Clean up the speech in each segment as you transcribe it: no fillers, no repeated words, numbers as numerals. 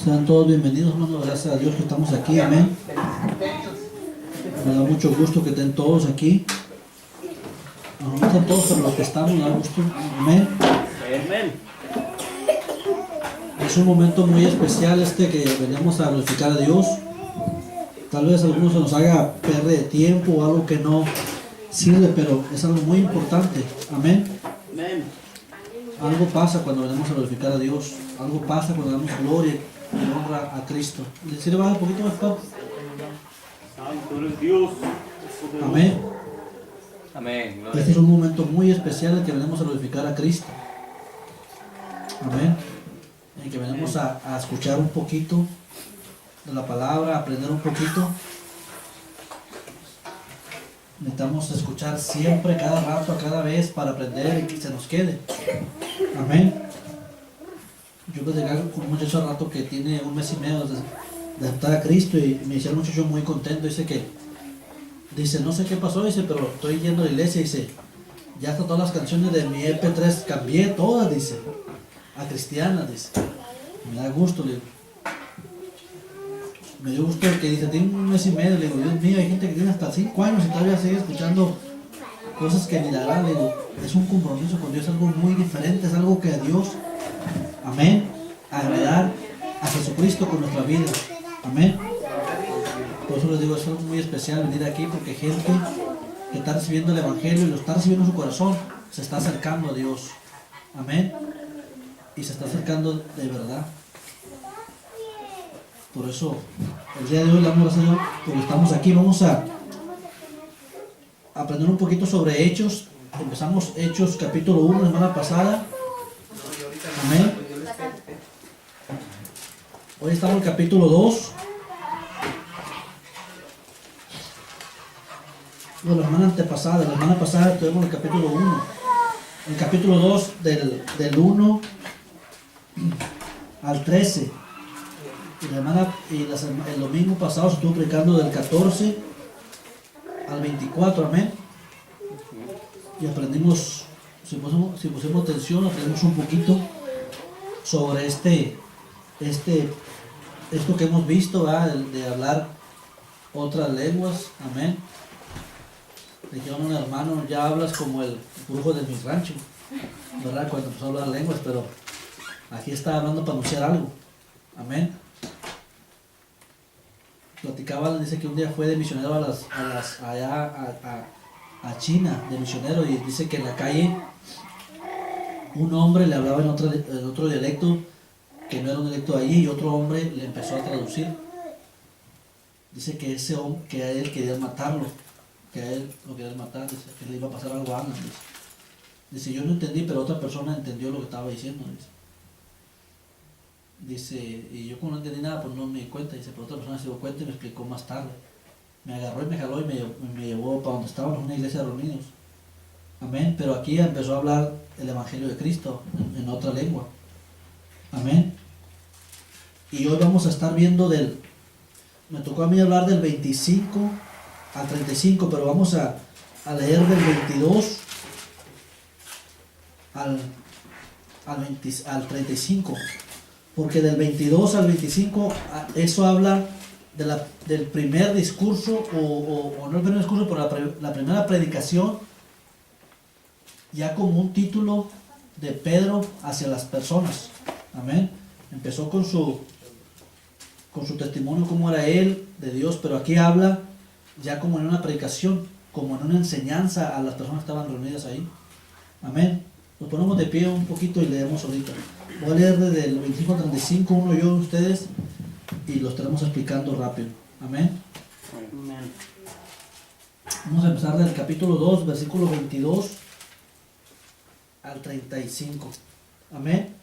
Sean todos bienvenidos, hermanos. Gracias a Dios que estamos aquí. Amén. Me da mucho gusto que estén todos aquí. No están todos, pero los que estamos, me da gusto. Amén. Amén. Es un momento muy especial que venimos a glorificar a Dios. Tal vez a algunos se nos haga perder tiempo o algo que no sirve, pero es algo muy importante. Amén. Amén. Algo pasa cuando venimos a glorificar a Dios. Algo pasa cuando damos gloria y honra a Cristo. ¿Le baja un poquito más, Pablo? Santo eres Dios. Amén. Amén. Este es un momento muy especial en que venimos a glorificar a Cristo. Amén. En que venimos a escuchar un poquito de la palabra, a aprender un poquito. Necesitamos escuchar siempre, cada rato, cada vez, para aprender y que se nos quede. Amén. Yo platicé con un muchacho hace rato que tiene un mes y medio de aceptar a Cristo y me decía el muchacho muy contento. Dice, no sé qué pasó, dice, pero estoy yendo a la iglesia, dice, ya hasta todas las canciones de mi EP3 cambié todas, dice, a cristianas, dice. Me da gusto, le digo. Me dio gusto que dice, tiene un mes y medio, le digo, Dios mío, hay gente que tiene hasta 5 años y todavía sigue escuchando cosas que ni la dan, le digo, es un compromiso con Dios, algo muy diferente, es algo que a Dios, amén, agradar a Jesucristo con nuestra vida, amén. Por eso les digo, es algo muy especial venir aquí, porque gente que está recibiendo el Evangelio y lo está recibiendo en su corazón, se está acercando a Dios, amén, y se está acercando de verdad. Por eso, el día de hoy le damos gracias a Dios porque estamos aquí. Vamos a aprender un poquito sobre Hechos. Empezamos Hechos capítulo 1 la semana pasada. Amén. Hoy estamos en el capítulo 2. Bueno, la semana pasada tuvimos el capítulo 1. El capítulo 2 del 1 al 13. El domingo pasado se estuvo predicando del 14 al 24, amén. Y aprendimos, si pusimos atención, aprendimos un poquito sobre esto que hemos visto, ¿verdad? De hablar otras lenguas, amén. Dijeron un hermano, ya hablas como el brujo de mi rancho, ¿verdad? Cuando empezó a hablar lenguas, pero aquí está hablando para anunciar algo, amén. Platicaba, dice que un día fue de misionero allá a China, de misionero, y dice que en la calle un hombre le hablaba en otro dialecto que no era un dialecto de allí, y otro hombre le empezó a traducir. Dice que ese hombre, que a él quería matarlo, que a él lo quería matar, dice que le iba a pasar algo a Ana. Dice, yo no entendí, pero otra persona entendió lo que estaba diciendo. Dice, y yo como no entendí nada, pues no me di cuenta. Dice, pero otra persona se dio cuenta y me explicó más tarde. Me agarró y me jaló y me llevó para donde estábamos, en una iglesia reunidos. Amén. Pero aquí empezó a hablar el Evangelio de Cristo en otra lengua. Amén. Y hoy vamos a estar viendo me tocó a mí hablar del 25 al 35, pero vamos a leer del 22 al 35. Porque del 22 al 25, eso habla del primer discurso, o no el primer discurso, pero la primera predicación, ya como un título de Pedro hacia las personas. Amén. Empezó con su testimonio, cómo era él, de Dios, pero aquí habla ya como en una predicación, como en una enseñanza a las personas que estaban reunidas ahí. Amén. Nos ponemos de pie un poquito y leemos ahorita. Voy a leer desde el 25 al 35, uno yo, ustedes, y lo estaremos explicando rápido. Amén. Amén. Vamos a empezar del capítulo 2, versículo 22 al 35. Amén.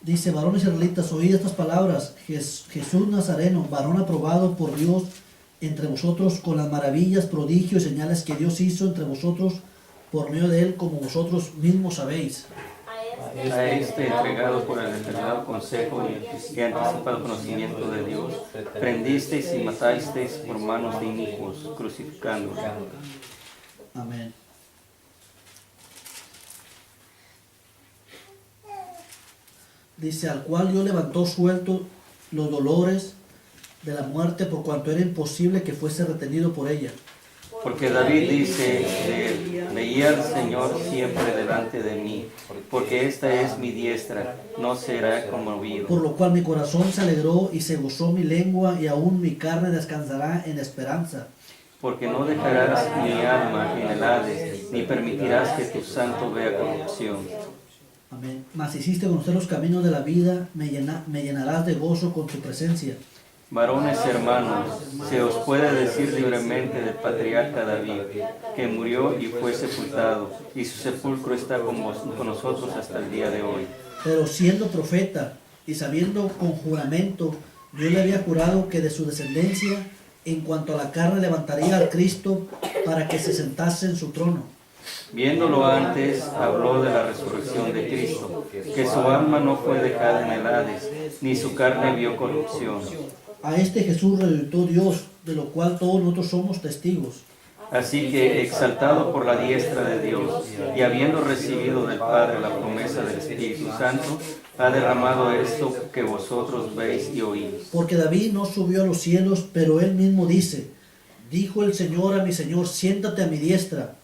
Dice, varones israelitas, oíd estas palabras. Jesús Nazareno, varón aprobado por Dios entre vosotros, con las maravillas, prodigios y señales que Dios hizo entre vosotros por medio de él, como vosotros mismos sabéis. A este entregado por el determinado consejo y anticipado conocimiento de Dios, prendisteis y matasteis por manos de inicuos, crucificándolos. Amén. dice, al cual Dios levantó suelto los dolores de la muerte, por cuanto era imposible que fuese retenido por ella. Porque David dice de él, veía al Señor siempre delante de mí, porque esta es mi diestra, no será conmovido. Por lo cual mi corazón se alegró y se gozó mi lengua, y aún mi carne descansará en esperanza. Porque no dejarás mi alma en el Hades, ni permitirás que tu santo vea corrupción. Amén. Mas hiciste conocer los caminos de la vida, me llenarás de gozo con tu presencia. Varones hermanos, se os puede decir libremente del patriarca David, que murió y fue sepultado, y su sepulcro está con nosotros hasta el día de hoy. Pero siendo profeta y sabiendo con juramento, Dios le había jurado que de su descendencia, en cuanto a la carne, levantaría al Cristo para que se sentase en su trono. Viéndolo antes, habló de la resurrección de Cristo, que su alma no fue dejada en el Hades, ni su carne vio corrupción. A este Jesús resucitó Dios, de lo cual todos nosotros somos testigos. Así que, exaltado por la diestra de Dios, y habiendo recibido del Padre la promesa del Espíritu Santo, ha derramado esto que vosotros veis y oís. Porque David no subió a los cielos, pero él mismo dice, dijo el Señor a mi Señor, siéntate a mi diestra,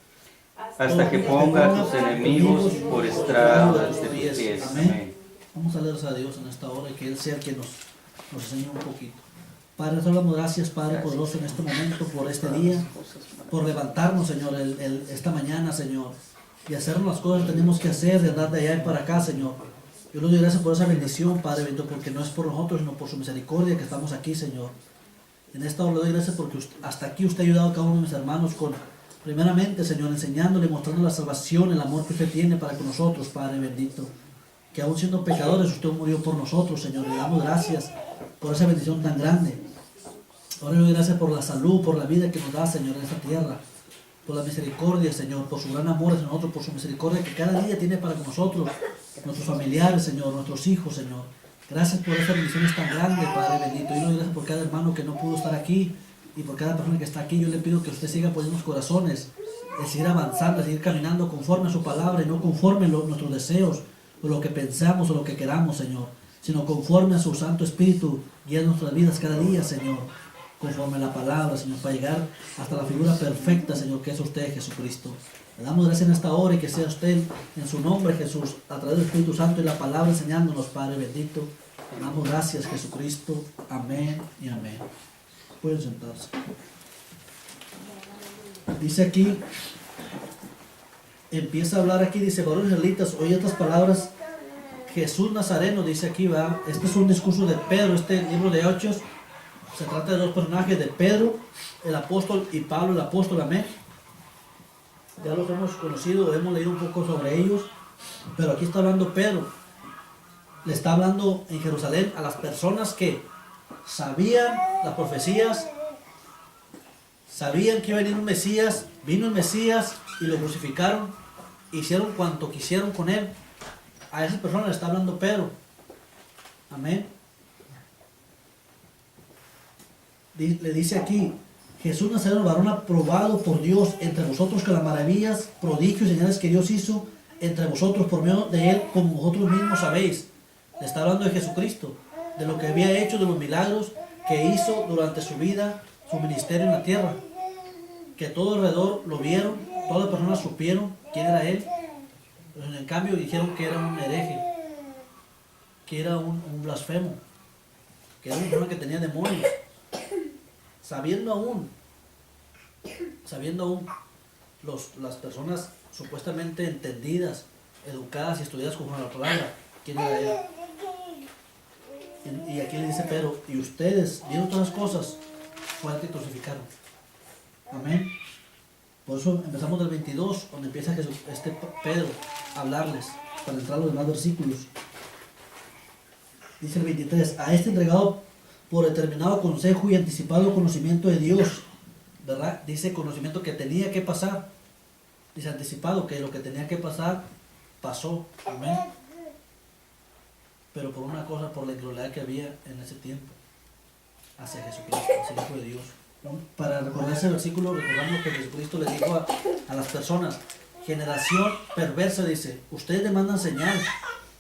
Hasta que ponga a tus enemigos por estrado de tus pies. Amén. Vamos a leer a Dios en esta hora y que Él sea el que nos enseñe un poquito. Padre, te damos gracias, Padre poderoso, en este momento, por este día, por levantarnos, Señor, esta mañana, Señor, y hacer las cosas que tenemos que hacer, de andar de allá y para acá, Señor. Yo le doy gracias por esa bendición, Padre bendito, porque no es por nosotros, sino por su misericordia que estamos aquí, Señor. En esta hora le doy gracias porque hasta aquí usted ha ayudado a cada uno de mis hermanos con, primeramente, Señor, enseñándole, mostrando la salvación, el amor que usted tiene para con nosotros, Padre bendito. Que aún siendo pecadores, usted murió por nosotros, Señor. Le damos gracias por esa bendición tan grande. Ahora le doy gracias por la salud, por la vida que nos da, Señor, en esta tierra. Por la misericordia, Señor, por su gran amor hacia nosotros, por su misericordia que cada día tiene para con nosotros, nuestros familiares, Señor, nuestros hijos, Señor. Gracias por estas bendiciones tan grandes, Padre bendito. Y le doy gracias por cada hermano que no pudo estar aquí y por cada persona que está aquí. Yo le pido que usted siga poniendo los corazones, de seguir avanzando, de seguir caminando conforme a su palabra y no conforme a nuestros deseos, o lo que pensamos o lo que queramos, Señor, sino conforme a su Santo Espíritu, guía nuestras vidas cada día, Señor, conforme a la palabra, Señor, para llegar hasta la figura perfecta, Señor, que es usted, Jesucristo. Le damos gracias en esta hora y que sea usted, en su nombre, Jesús, a través del Espíritu Santo y la palabra enseñándonos, Padre bendito. Le damos gracias, Jesucristo. Amén y amén. Pueden sentarse. Dice aquí, empieza a hablar aquí, dice, varones israelitas, oye estas palabras. Jesús Nazareno, dice aquí, va. Este es un discurso de Pedro, este libro de Hechos. Se trata de dos personajes, de Pedro, el apóstol, y Pablo, el apóstol, amén. Ya los hemos conocido, hemos leído un poco sobre ellos, pero aquí está hablando Pedro. Le está hablando en Jerusalén a las personas que sabían las profecías, sabían que iba a venir un Mesías, vino el Mesías y lo crucificaron, hicieron cuanto quisieron con él. A esas personas le está hablando Pedro. Amén. Le dice aquí, Jesús Nazareno, varón aprobado por Dios entre vosotros, con las maravillas, prodigios y señales que Dios hizo entre vosotros por medio de él, como vosotros mismos sabéis. Le está hablando de Jesucristo, de lo que había hecho, de los milagros que hizo durante su vida, su ministerio en la tierra. Que todo alrededor lo vieron, todas las personas supieron quién era él. Pero en cambio dijeron que era un hereje, que era un blasfemo, que era una persona que tenía demonios. Sabiendo aún las personas supuestamente entendidas, educadas y estudiadas conforme a la palabra, quién era él. Y aquí le dice Pedro, y ustedes, viendo todas las cosas, fue al que crucificaron. Amén. Por eso empezamos del 22, donde empieza Pedro a hablarles, para entrar a los demás versículos. Dice el 23, a este entregado por determinado consejo y anticipado conocimiento de Dios, ¿verdad? Dice conocimiento que tenía que pasar. Dice anticipado que lo que tenía que pasar, pasó. Amén. Pero por una cosa, por la incredulidad que había en ese tiempo hacia Jesucristo, hacia el Hijo de Dios. Para recordar ese versículo, recordamos que Jesucristo le dijo a las personas, generación perversa, dice, ustedes demandan señal,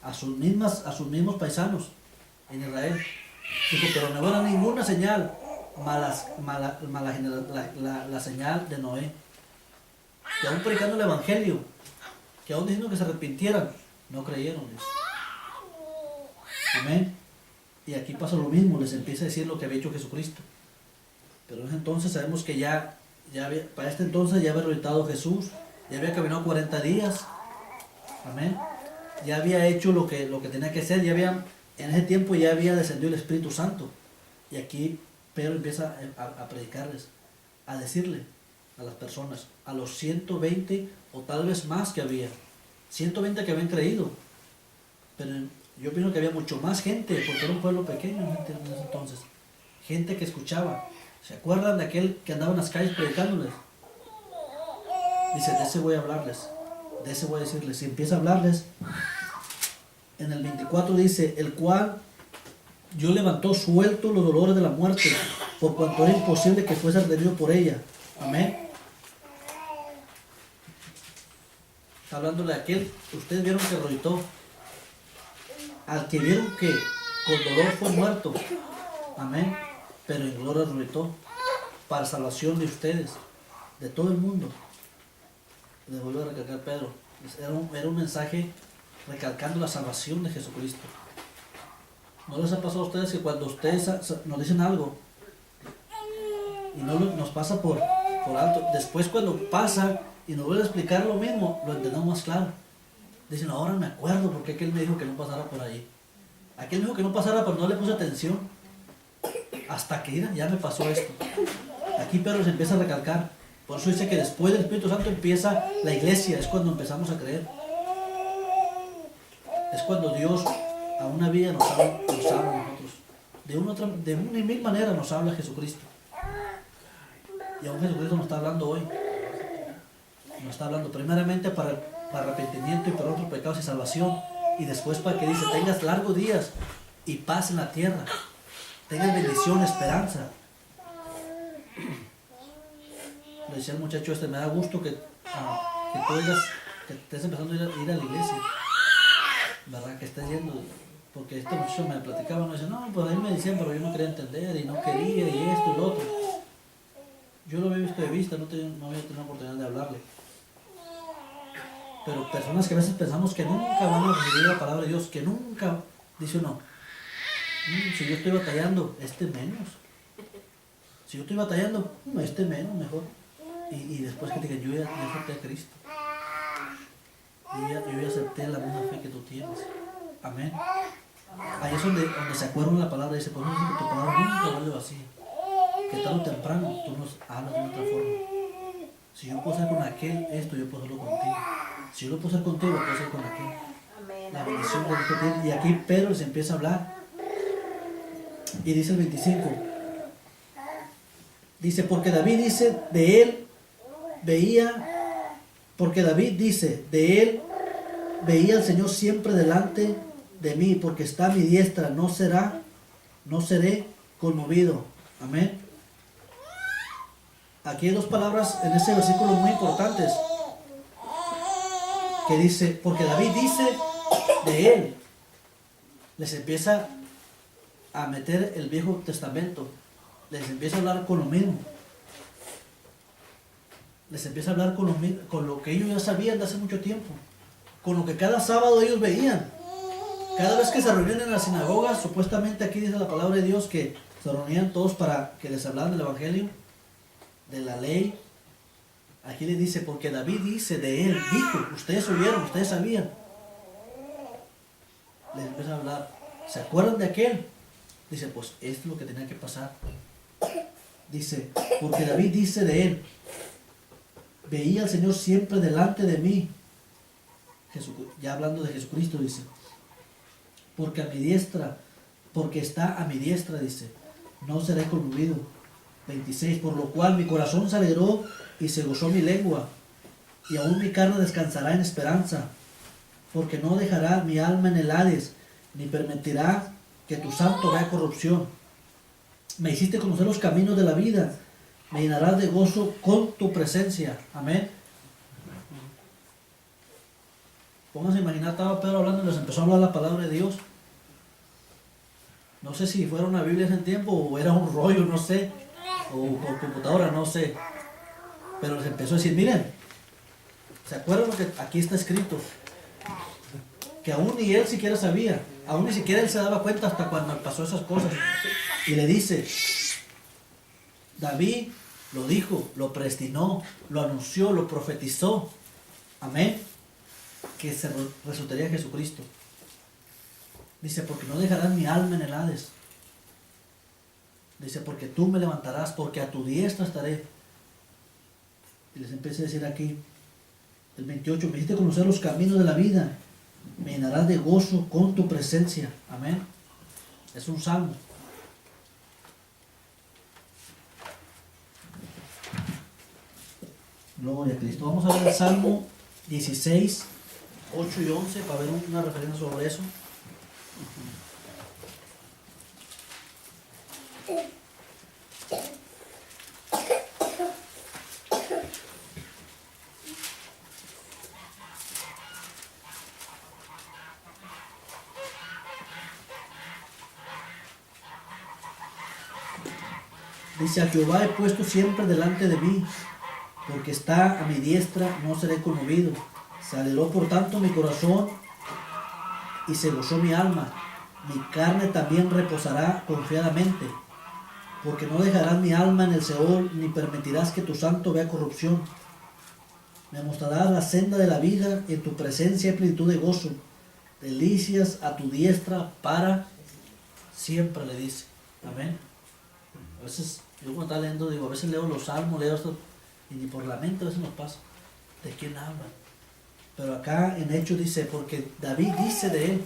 a sus mismos paisanos en Israel. Dijo, pero no habrá ninguna señal, la señal de Noé. Que aún predicando el evangelio, que aún diciendo que se arrepintieran, no creyeron. Dice. Amén. Y aquí pasa lo mismo, les empieza a decir lo que había hecho Jesucristo. Pero en ese entonces sabemos que para este entonces ya había resucitado Jesús, ya había caminado 40 días. Amén. Ya había hecho lo que tenía que hacer, en ese tiempo ya había descendido el Espíritu Santo. Y aquí Pedro empieza a predicarles, a decirle a las personas, a los 120 o tal vez más que había. 120 que habían creído. Pero yo pienso que había mucho más gente, porque era un pueblo pequeño en ese entonces. Gente que escuchaba. ¿Se acuerdan de aquel que andaba en las calles predicándoles? Dice, de ese voy a hablarles, de ese voy a decirles. Y empieza a hablarles. En el 24 dice, el cual Dios levantó suelto los dolores de la muerte, por cuanto era imposible que fuese retenido por ella. Amén. Está hablándole a aquel, ustedes vieron que resucitó, al que vieron que con dolor fue muerto. Amén. Pero en gloria resucitó, para salvación de ustedes, de todo el mundo. Le vuelvo a recalcar Pedro. Era un mensaje recalcando la salvación de Jesucristo. ¿No les ha pasado a ustedes que cuando ustedes nos dicen algo y no nos pasa por alto, después cuando pasa y nos vuelve a explicar lo mismo, lo entendemos más claro? Dicen, ahora me acuerdo porque aquel me dijo que no pasara por ahí. Aquel me dijo que no pasara, pero no le puse atención. Hasta que ya me pasó esto. Aquí Pedro se empieza a recalcar. Por eso dice que después del Espíritu Santo empieza la iglesia, es cuando empezamos a creer. Es cuando Dios a una vida nos habla a nosotros. De una y mil maneras nos habla Jesucristo. Y aún Jesucristo nos está hablando hoy. Nos está hablando primeramente para arrepentimiento y para otros pecados y salvación. Y después para que dice, tengas largos días y paz en la tierra. Tengas bendición, esperanza. Le decía al muchacho me da gusto que tú que estés empezando a ir a la iglesia. ¿Verdad? Que estés yendo. Porque este muchacho me platicaba, me dice, no, pues a mí me decían, pero yo no quería entender y no quería y esto y lo otro. Yo lo había visto de vista, no había tenido oportunidad de hablarle. Pero personas que a veces pensamos que nunca van a recibir la palabra de Dios, que nunca, dice uno, si yo estoy batallando, menos. Si yo estoy batallando, menos, mejor. Y después que te digan, yo ya acepté a Cristo. Yo ya acepté la misma fe que tú tienes. Amén. Ahí es donde se acuerdan la palabra y dice, pues no dice que tu palabra nunca vuelve vacía. Que tarde o temprano tú nos hablas de otra forma. Si yo puedo hacer con aquel esto, yo puedo hacerlo contigo. Si yo lo puedo hacer contigo, lo puedo hacer con aquel. La bendición de Dios que tiene. Y aquí Pedro les empieza a hablar. Y dice el 25. Dice, porque David dice, de él veía al Señor siempre delante de mí, porque está a mi diestra, no seré conmovido. Amén. Aquí hay dos palabras en ese versículo muy importantes. Que dice, porque David dice de él. Les empieza a meter el Viejo Testamento. Les empieza a hablar con lo mismo. Les empieza a hablar con lo que ellos ya sabían de hace mucho tiempo. Con lo que cada sábado ellos veían. Cada vez que se reunían en la sinagoga, supuestamente aquí dice la palabra de Dios que se reunían todos para que les hablaran del Evangelio, de la ley. Aquí les dice, porque David dice de él, dijo, ustedes oyeron, ustedes sabían. Les empieza a hablar. ¿Se acuerdan de aquel? Dice, pues esto es lo que tenía que pasar. Dice, porque David dice de él, veía al Señor siempre delante de mí. Ya hablando de Jesucristo, dice, porque está a mi diestra, dice, no seré conmovido. 26, por lo cual mi corazón se alegró y se gozó mi lengua, y aún mi carne descansará en esperanza, porque no dejará mi alma en el Hades, ni permitirá que tu santo vea corrupción. Me hiciste conocer los caminos de la vida, me llenarás de gozo con tu presencia. Amén. Pónganse a imaginar, estaba Pedro hablando y les empezó a hablar la palabra de Dios. No sé si fuera una Biblia en ese tiempo o era un rollo, no sé, o por computadora, no sé. Pero les empezó a decir, miren, ¿se acuerdan lo que aquí está escrito? Que aún ni él siquiera sabía, aún ni siquiera él se daba cuenta hasta cuando pasó esas cosas. Y le dice, David lo dijo, lo predestinó, lo anunció, lo profetizó. Amén. Que se resultaría Jesucristo. Dice, porque no dejarás mi alma en el Hades. Dice, porque tú me levantarás, porque a tu diestra estaré. Y les empecé a decir aquí, el 28, me hiciste conocer los caminos de la vida, me llenarás de gozo con tu presencia. Amén. Es un salmo. Gloria a Cristo. Vamos a ver el Salmo 16, 8 y 11 para ver una referencia sobre eso. Dice, a Jehová he puesto siempre delante de mí, porque está a mi diestra, no seré conmovido. Se alegró por tanto mi corazón y se gozó mi alma. Mi carne también reposará confiadamente, porque no dejarás mi alma en el Seol, ni permitirás que tu santo vea corrupción. Me mostrarás la senda de la vida, en tu presencia hay plenitud de gozo. Delicias a tu diestra para siempre, le dice. Amén. A veces, yo cuando estaba leyendo, digo, a veces leo los salmos, leo esto, y ni por la mente a veces nos pasa. ¿De quién habla? Pero acá en Hechos dice, porque David dice de él,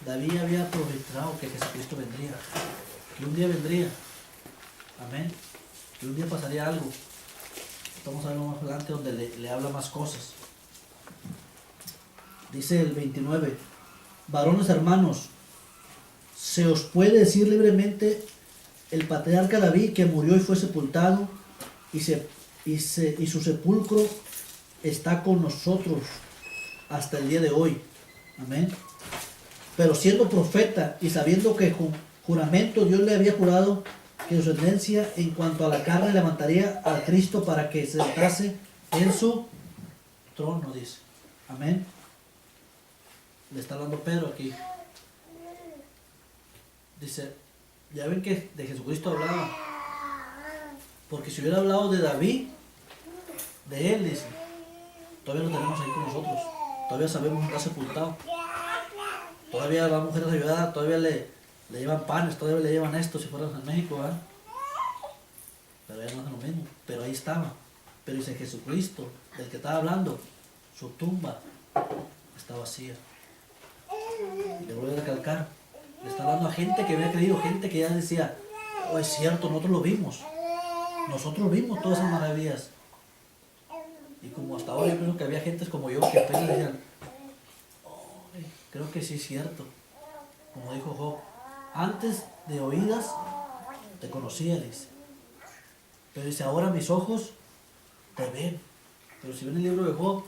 David había profetizado que Jesucristo vendría, que un día vendría, amén, que un día pasaría algo. Vamos a ver más adelante donde le habla más cosas. Dice el 29, varones hermanos, se os puede decir libremente el patriarca David que murió y fue sepultado y su sepulcro está con nosotros hasta el día de hoy. Amén. Pero siendo profeta y sabiendo que con juramento Dios le había jurado que su descendencia en cuanto a la carne levantaría a Cristo para que se sentase en su trono, dice. Amén. Le está hablando Pedro aquí. Dice, ya ven que de Jesucristo hablaba. Porque si hubiera hablado de David, de él, dice, todavía lo tenemos ahí con nosotros. Todavía sabemos que está sepultado. Todavía las mujeres ayudadas, todavía le llevan panes, todavía le llevan esto si fueran en México, ¿verdad? Pero ya no es lo mismo. Pero ahí estaba. Pero dice Jesucristo, del que estaba hablando, su tumba está vacía. Le voy a recalcar. Le está hablando a gente que había creído, gente que ya decía, oh, es cierto, nosotros lo vimos. Nosotros vimos todas esas maravillas. Y como hasta ahora yo creo que había gentes como yo que apenas decían, oh, creo que sí es cierto. Como dijo Job, antes de oídas te conocía, dice. Pero dice, ahora mis ojos te ven. Pero si ven el libro de Job,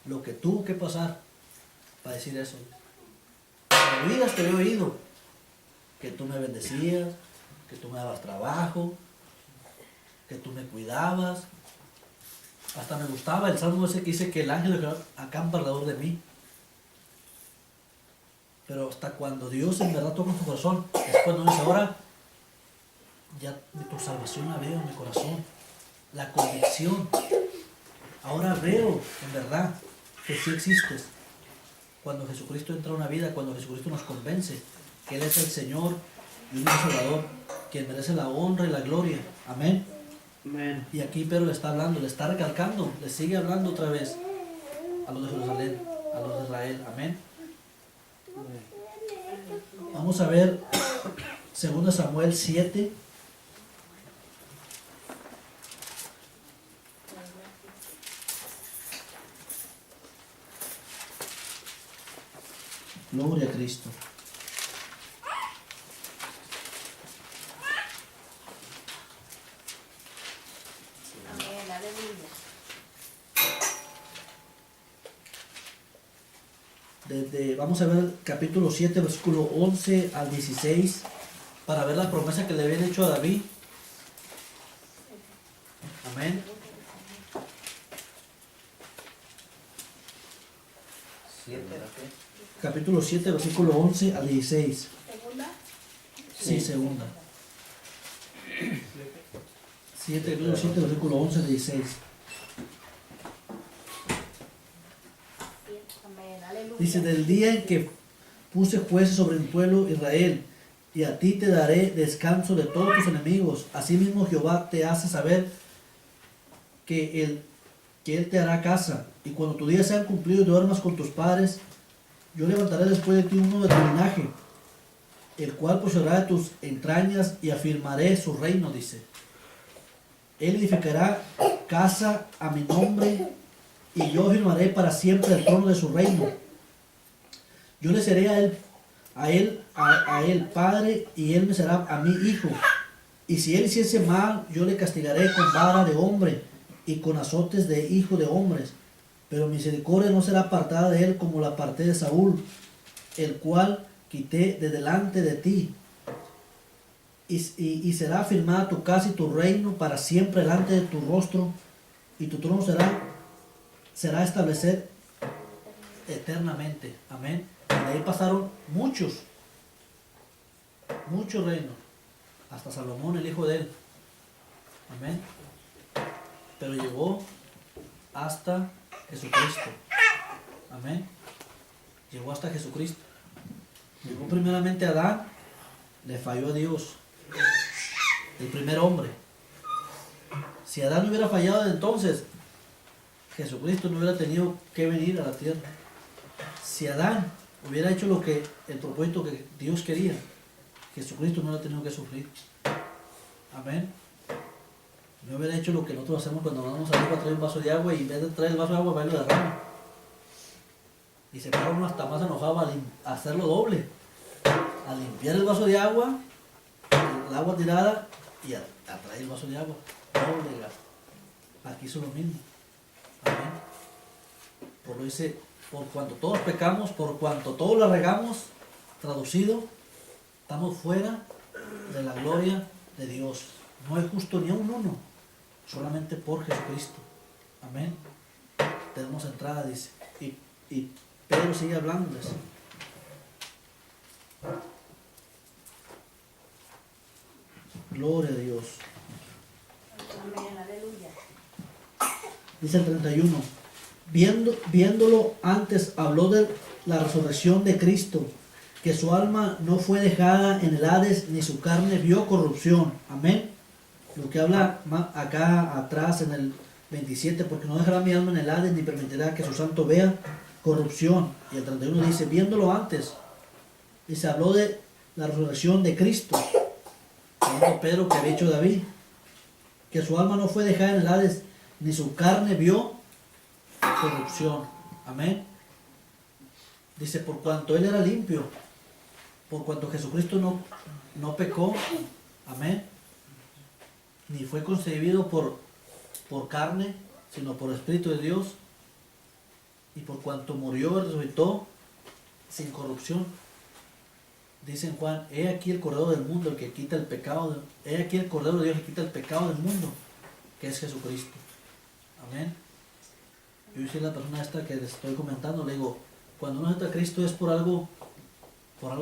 lo que tuvo que pasar para decir eso. De oídas te había oído, que tú me bendecías, que tú me dabas trabajo, que tú me cuidabas. Hasta me gustaba el salmo ese que dice que el ángel acampa alrededor de mí. Pero hasta cuando Dios en verdad toca tu corazón, es cuando dice, ahora ya tu salvación la veo en mi corazón. La convicción. Ahora veo en verdad que sí existes. Cuando Jesucristo entra a una vida, cuando Jesucristo nos convence que Él es el Señor y único Salvador, quien merece la honra y la gloria. Amén. Amén. Y aquí Pedro le está hablando, le está recalcando, le sigue hablando otra vez a los de Jerusalén, a los de Israel. Amén. Vamos a ver 2 Samuel 7. Gloria a Cristo. Amén, aleluya. vamos a ver el capítulo 7, versículo 11 al 16, para ver la promesa que le habían hecho a David. Amén. Capítulo 7, versículo 11 al 16. ¿Segunda? Sí, segunda. 7, versículo 11 al 16. Amén. Aleluya. Dice, del día en que puse jueces sobre mi pueblo Israel, y a ti te daré descanso de todos tus enemigos. Asimismo Jehová te hace saber que él te hará casa. Y cuando tus días sean cumplidos y duermas con tus padres, yo levantaré después de ti uno de tu linaje, el cual poseerá de tus entrañas y afirmaré su reino, dice. Él edificará casa a mi nombre y yo afirmaré para siempre el trono de su reino. Yo le seré a él padre y él me será a mí hijo. Y si él hiciese mal, yo le castigaré con vara de hombre y con azotes de hijo de hombres. Pero misericordia no será apartada de él como la aparté de Saúl, el cual quité de delante de ti. Y será afirmada tu casa y tu reino para siempre delante de tu rostro, y tu trono será establecer eternamente. Amén. Y de ahí pasaron muchos reinos, hasta Salomón, el hijo de él. Amén. Pero llegó hasta Jesucristo. Amén. Llegó hasta Jesucristo. Llegó primeramente a Adán, le falló a Dios, el primer hombre. Si Adán no hubiera fallado desde entonces, Jesucristo no hubiera tenido que venir a la tierra. Si Adán hubiera hecho el propósito que Dios quería, Jesucristo no hubiera tenido que sufrir. Amén. No hubiera hecho lo que nosotros hacemos cuando vamos a salir para traer un vaso de agua y en vez de traer el vaso de agua, va y lo derrama. Y se para uno hasta más enojado a hacerlo doble. A limpiar el vaso de agua, el agua tirada, y a traer el vaso de agua. Doble gasto. Aquí hizo lo mismo. Amén. Por lo dice, por cuanto todos pecamos, por cuanto todos la regamos, traducido, estamos fuera de la gloria de Dios. No es justo ni a un uno, solamente por Jesucristo. Amén. Tenemos entrada, dice. Y Pedro sigue hablándoles. Gloria a Dios. Amén. Aleluya. Dice el 31. Viéndolo antes, habló de la resurrección de Cristo, que su alma no fue dejada en el Hades, ni su carne vio corrupción. Amén. Lo que habla acá atrás en el 27, porque no dejará mi alma en el Hades, ni permitirá que su santo vea corrupción. Y el 31 dice, viéndolo antes, dice, habló de la resurrección de Cristo. Hablando Pedro que había dicho David, que su alma no fue dejada en el Hades, ni su carne vio corrupción. Amén. Dice, por cuanto él era limpio, por cuanto Jesucristo no pecó, amén, ni fue concebido por carne, sino por Espíritu de Dios, y por cuanto murió y resucitó sin corrupción. Dice en Juan, he aquí el Cordero del mundo, el que quita el pecado, he aquí el Cordero de Dios que quita el pecado del mundo, que es Jesucristo. Amén. Yo soy la persona esta que les estoy comentando, le digo, cuando uno acepta a Cristo es por algo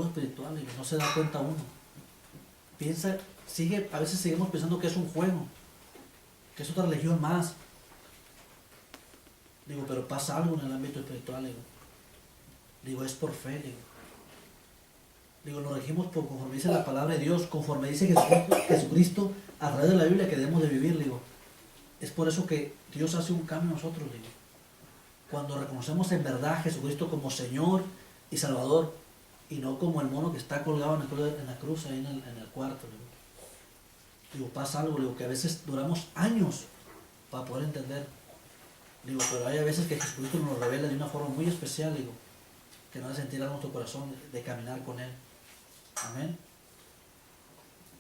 espiritual, y no se da cuenta uno. A veces seguimos pensando que es un juego, que es otra religión más. Digo, pero pasa algo en el ámbito espiritual, digo, es por fe, digo, nos regimos por conforme dice la palabra de Dios, conforme dice Jesucristo a través de la Biblia que debemos de vivir, es por eso que Dios hace un cambio en nosotros, cuando reconocemos en verdad a Jesucristo como Señor y Salvador, y no como el mono que está colgado en la cruz ahí en el cuarto. Pasa algo, que a veces duramos años para poder entender. Pero hay a veces que Jesucristo nos lo revela de una forma muy especial, que nos hace sentir a nuestro corazón de caminar con Él. Amén.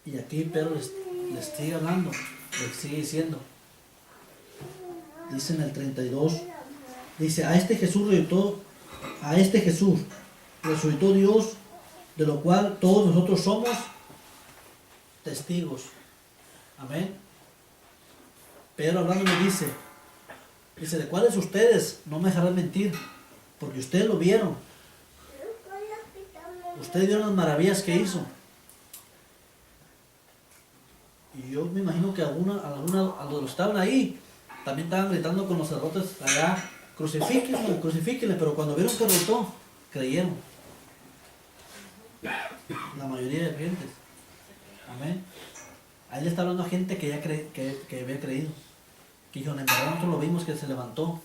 Y aquí Pedro les sigue hablando, les sigue diciendo. Dice en el 32, dice, a este Jesús resucitó a este Jesús resucitó Dios, de lo cual todos nosotros somos testigos. Amén. Pero hablando me dice, ¿de cuáles ustedes no me dejarán mentir? Porque ustedes lo vieron. Ustedes vieron las maravillas que hizo. Y yo me imagino que algunos a los que estaban ahí también estaban gritando con los sacerdotes allá, crucifíquenle, crucifíquenle, pero cuando vieron que resucitó, creyeron. La mayoría de gentes. Amén. Ahí le está hablando a gente que ya que había creído. Que dijeron, en verdad nosotros lo vimos que se levantó.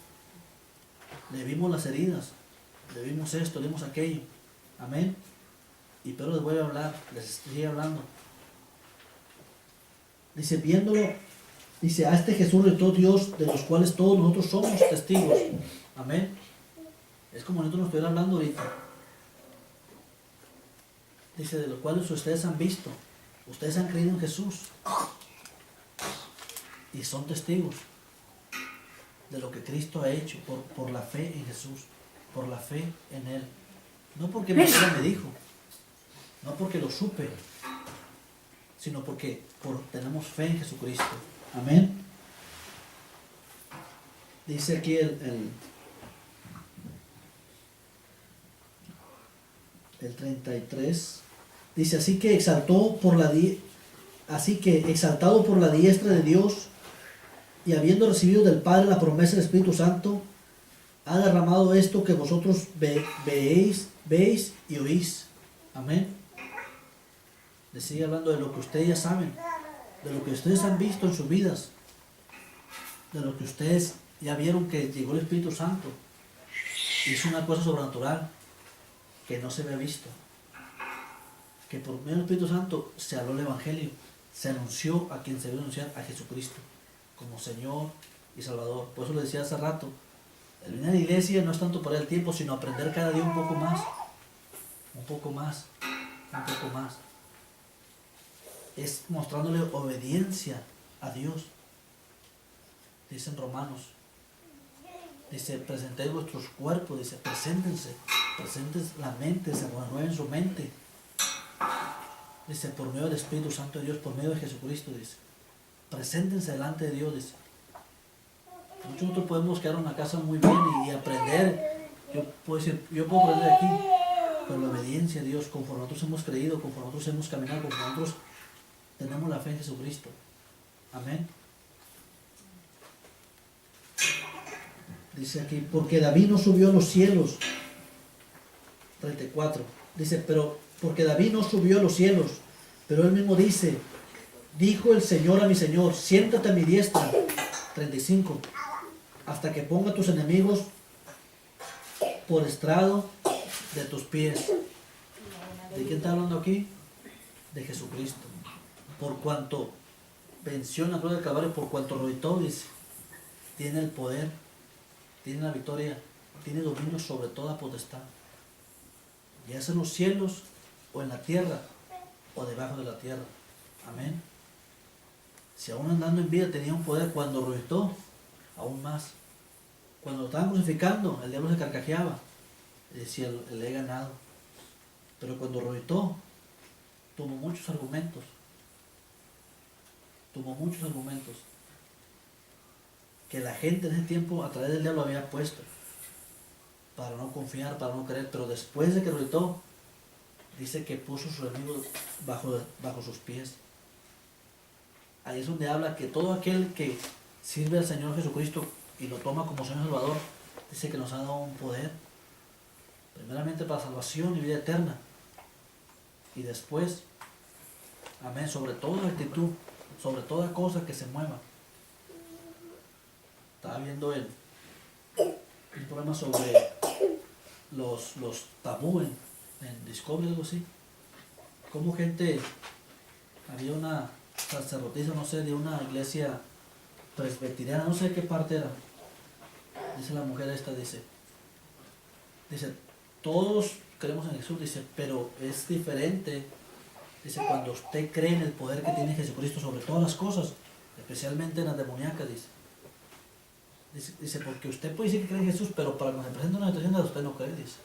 Le vimos las heridas. Le vimos esto, le vimos aquello. Amén. Y Pedro les vuelve a hablar, les sigue hablando. Dice, viéndolo, dice, a este Jesús resucitó Dios, de los cuales todos nosotros somos testigos. Amén. Es como nosotros nos estuviera hablando ahorita. Dice, de los cuales ustedes han visto. Ustedes han creído en Jesús. Y son testigos de lo que Cristo ha hecho por la fe en Jesús. Por la fe en Él. No porque mi abuela me dijo. No porque lo supe. Sino porque tenemos fe en Jesucristo. Amén. Dice aquí el 33. Dice, así que exaltado por la diestra de Dios y habiendo recibido del Padre la promesa del Espíritu Santo, ha derramado esto que vosotros veis y oís. Amén. Les sigue hablando de lo que ustedes ya saben, de lo que ustedes han visto en sus vidas, de lo que ustedes ya vieron que llegó el Espíritu Santo. Hizo una cosa sobrenatural que no se había visto. Que por medio del Espíritu Santo se habló el Evangelio, se anunció a quien se debe anunciar, a Jesucristo, como Señor y Salvador. Por eso le decía hace rato, el venir a la iglesia no es tanto para el tiempo, sino aprender cada día un poco más, un poco más, un poco más. Es mostrándole obediencia a Dios. Dicen Romanos, dice, presentéis vuestros cuerpos, dice, preséntense la mente, se renueven su mente. Dice, por medio del Espíritu Santo de Dios, por medio de Jesucristo, dice, preséntense delante de Dios, dice. Muchos nosotros podemos quedar en la casa muy bien y aprender. Yo puedo aprender de aquí, pero la obediencia a Dios, conforme nosotros hemos creído, conforme nosotros hemos caminado, conforme nosotros tenemos la fe en Jesucristo. Amén. Dice aquí, porque David no subió a los cielos. 34. Dice, pero porque David no subió a los cielos, pero él mismo dice, dijo el Señor a mi Señor, siéntate a mi diestra. 35. Hasta que ponga a tus enemigos por estrado de tus pies. ¿De quién está hablando aquí? De Jesucristo. Por cuanto venció en la cruz del Calvario, por cuanto resucitó, dice, tiene el poder, tiene la victoria, tiene dominio sobre toda potestad. Ya sea en los cielos o en la tierra o debajo de la tierra. Amén. Si aún andando en vida tenía un poder, cuando resucitó, aún más. Cuando lo estaban crucificando, el diablo se carcajeaba. Decía, le he ganado. Pero cuando resucitó, tomó muchos argumentos. Que la gente en ese tiempo a través del diablo había puesto. Para no confiar, para no creer. Pero después de que resucitó, dice que puso sus enemigos bajo sus pies. Ahí es donde habla que todo aquel que sirve al Señor Jesucristo y lo toma como Señor Salvador, dice que nos ha dado un poder, primeramente para salvación y vida eterna, y después, amén, sobre toda actitud, sobre toda cosa que se mueva. Estaba viendo un programa sobre los tabú en Discovery, algo así, como gente, había una sacerdotisa, no sé, de una iglesia presbiteriana, no sé de qué parte era. Dice la mujer esta, dice, todos creemos en Jesús, dice, pero es diferente, dice, cuando usted cree en el poder que tiene Jesucristo sobre todas las cosas, especialmente en las demoníacas, dice. Dice, porque usted puede decir que cree en Jesús, pero para cuando se presenta una situación de usted no cree, dice.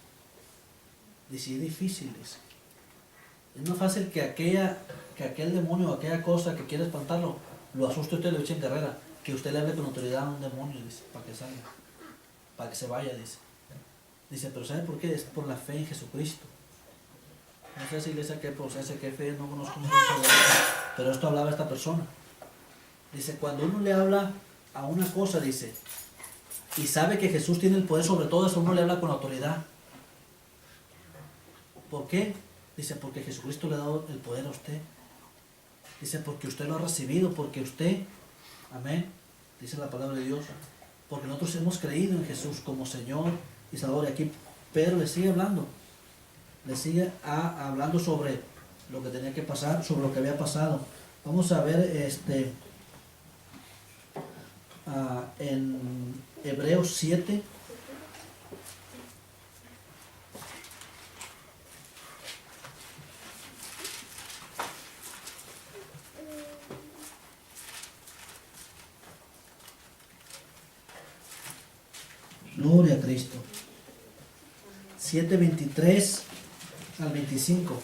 Dice, es difícil, dice. Es más fácil que aquel demonio o aquella cosa que quiere espantarlo, lo asuste usted y lo eche en carrera, que usted le hable con autoridad a un demonio, dice, para que salga, para que se vaya, dice. Dice, pero ¿sabe por qué? Es por la fe en Jesucristo. No sé si iglesia qué procesa, qué fe, no conozco mucho, pero esto hablaba esta persona. Dice, cuando uno le habla a una cosa, dice, y sabe que Jesús tiene el poder sobre todo eso, uno le habla con autoridad. ¿Por qué? Dice, porque Jesucristo le ha dado el poder a usted. Dice, porque usted lo ha recibido, porque usted, amén, dice la palabra de Dios, porque nosotros hemos creído en Jesús como Señor y Salvador. Y aquí Pedro le sigue hablando, hablando sobre lo que tenía que pasar, sobre lo que había pasado. Vamos a ver en Hebreos 7. Gloria a Cristo. 7:23 al 25.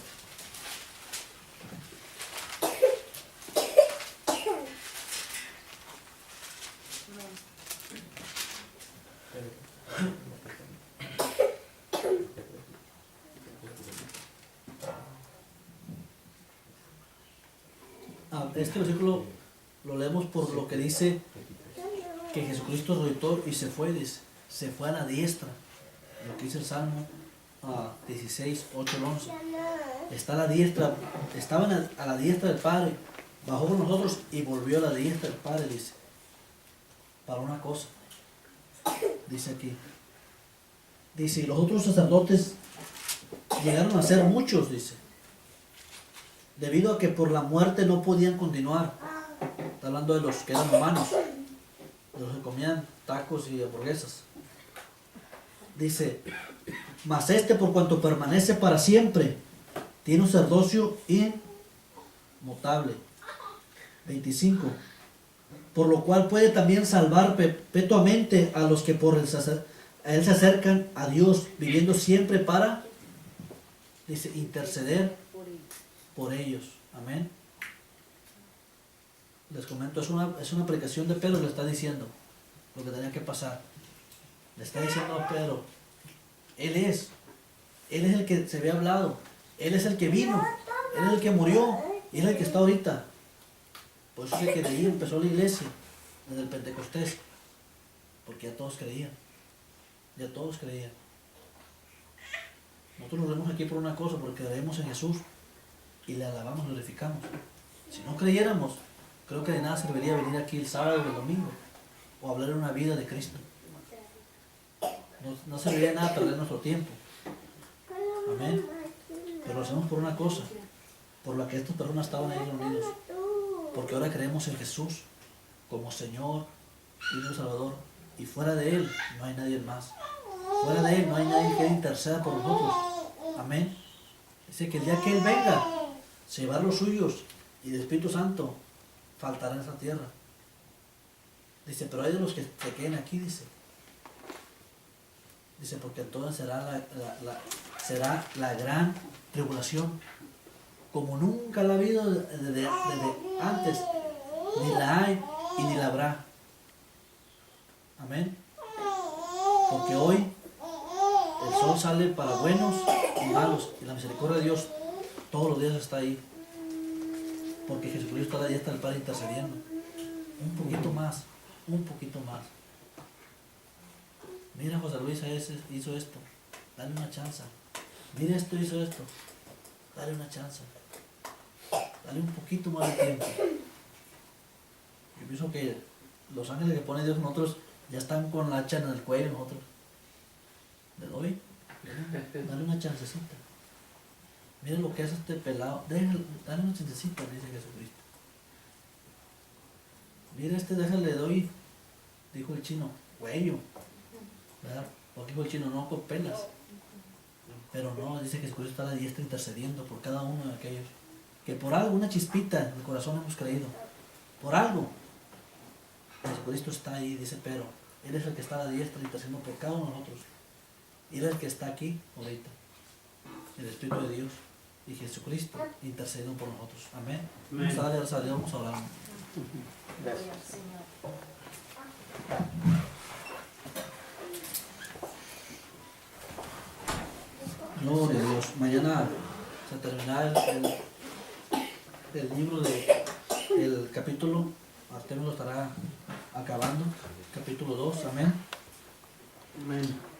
Este versículo lo leemos por lo que dice que Jesucristo resucitó y se fue, dice, se fue a la diestra, lo que dice el Salmo 16, 8 al 11. Está a la diestra, estaban a la diestra del Padre, bajó con nosotros y volvió a la diestra del Padre, dice, para una cosa, dice aquí. Dice, y los otros sacerdotes llegaron a ser muchos, dice, debido a que por la muerte no podían continuar. Está hablando de los que eran humanos, de los que comían tacos y hamburguesas. Dice, mas por cuanto permanece para siempre, tiene un sacerdocio inmutable. 25. Por lo cual puede también salvar perpetuamente a los que por él se acercan a Dios, viviendo siempre para, dice, interceder por ellos. Amén. Les comento, es una predicación de Pedro, le está diciendo lo que tenía que pasar. Le está diciendo a Pedro, Él es el que se había hablado, Él es el que vino, Él es el que murió, y Él es el que está ahorita. Por eso es que de ahí empezó la iglesia, desde el Pentecostés, porque ya todos creían, Nosotros nos vemos aquí por una cosa, porque creemos en Jesús, y le alabamos, glorificamos. Si no creyéramos, creo que de nada serviría venir aquí el sábado o el domingo, o hablar de una vida de Cristo. No serviría de nada perder nuestro tiempo. Amén. Pero lo hacemos por una cosa, por la que estas personas estaban ahí reunidos. Porque ahora creemos en Jesús como Señor y Dios Salvador. Y fuera de Él no hay nadie más. Fuera de Él no hay nadie que interceda por nosotros. Amén. Dice que el día que Él venga, se llevará los suyos y el Espíritu Santo faltará en esa tierra. Dice, pero hay de los que se queden aquí, dice. Dice, porque entonces será la gran tribulación, como nunca la ha habido desde antes, ni la hay y ni la habrá. Amén. Porque hoy el sol sale para buenos y malos, y la misericordia de Dios todos los días está ahí. Porque Jesucristo está a la diestra del Padre intercediendo. Un poquito más. Mira, José Luis hizo esto, dale una chance. Mira, esto hizo esto, dale una chance. Dale un poquito más de tiempo. Yo pienso que los ángeles que pone Dios, nosotros ya están con la hacha en el cuello, nosotros. ¿Le doy? Dale una chancecita. Mira lo que hace este pelado. Dale una chancecita, dice Jesucristo. Mira, déjale, doy, dijo el chino, cuello. ¿Verdad? Porque dijo el chino, no con pelas. Pero no, dice que Jesucristo está a la diestra intercediendo por cada uno de aquellos que por algo, una chispita en el corazón hemos creído. Por algo. Jesucristo está ahí, dice Pedro. Él es el que está a la diestra intercediendo por cada uno de nosotros. Él es el que está aquí ahorita. El Espíritu de Dios y Jesucristo intercediendo por nosotros. Amén. Vamos a darle gracias a Dios, vamos a orar. Gracias. Gloria al Señor. Gloria a Dios. Mañana se terminará el libro el capítulo. Artemio lo estará acabando. Capítulo 2. Amén. Amén.